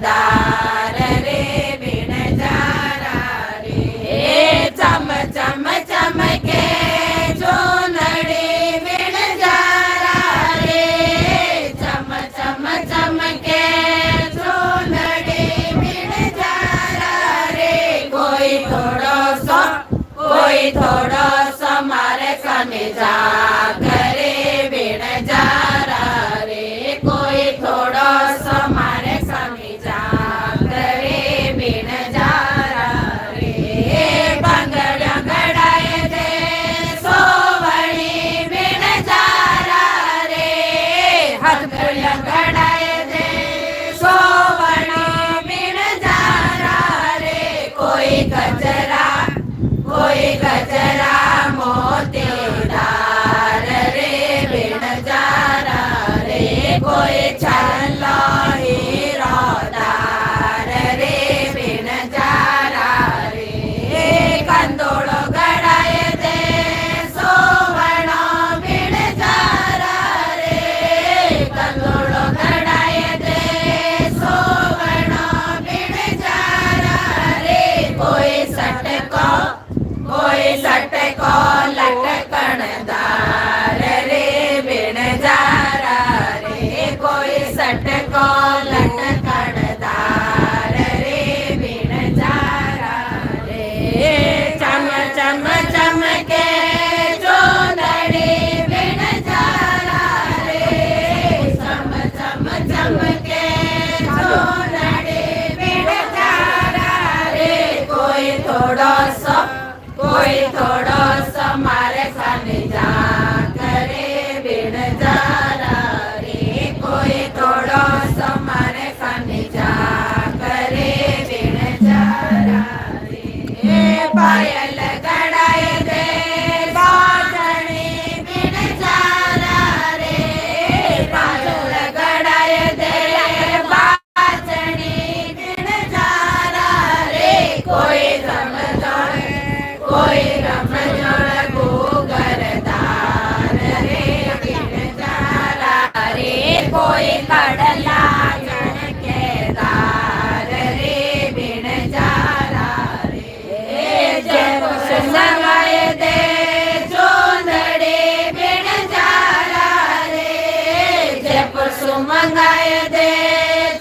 दार रे बिन जारा रे चम चम चमके चूनड़ी बिन जारा रे चम चम चमके चूनड़ी बिन जारा रे कोई थोड़ो सो मारे सने जा करे बिन जारा रे कोई थोड़ो सो मारे सने जा करे बिन जारा रे बंगड़िया गड़ाए दे सोवणी बिन जारा रे हथकड़िया गड़ाए दे सोवणी बिन जारा रे कोई गजरा मोतीदार रे बिन जारा रे कोई छल्लो हीरोदार रे बिन जारा रे कंदोड़ो गड़ाए दे सोवणो बिन जारा रे कंदोड़ो गड़ाए दे सोवणो बिन जारा रे कोई सटको लटकणदार रे बिन जारा रे कोई सटको लटकणदार रे बिन जारा रे चम चम चमके चूनड़ी बिन जारा रे चम चम चमके चूनड़ी बिन जारा रे कोई थोड़ो सो मारे सने जा करे बिन जारा रे कोई थोड़ो सो मारे सने जा करे बिन जारा रे पायल गड़ाए दे बाजणी बिन जारा रे पायल गड़ाए दे बाजणी बिन जारा रे कोई रमजोड़ गोगरदार रे बिन जारा रे कोई कड़ला केदार रे बिन जारा रे जब सुनवाए दे चूनड़ी बिन जारा रे जब सुमंगाए दे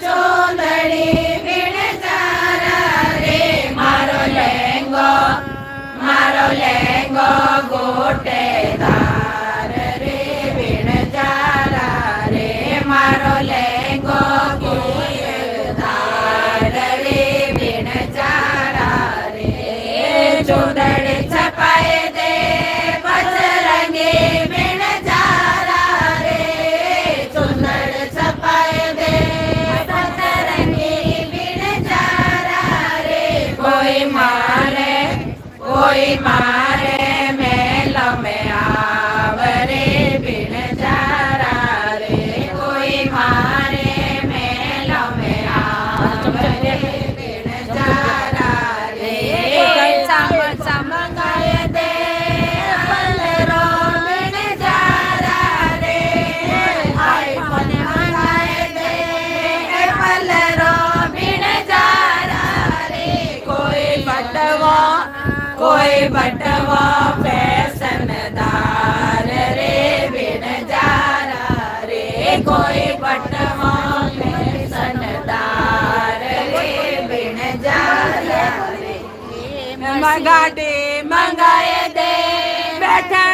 चूनड़ी बिन जारा रे मारो लेंगो गोटेदार रे बिन जारा रे मारो लेंगो गोटेदार रे बिन जारा रे चूनड़ी छपाए दे बजरंगी बिन जारा रे चूनड़ी छपाए दे बजरंगी बिन जारा रे कोई मारे मेलो में आवरे बिन जारा रे कोई मारे मेलो में आवरे बिन जारा रे चमकाए दे पलरो बिन जारा रे आईफोन मंगाए दे पलरो बिन जारा रे कोई बटवा फैशनदार रे बिन जारा रे कोई बटवा फैशनदार रे बिन जारा रे गाड़ी मंगाए दे बैठा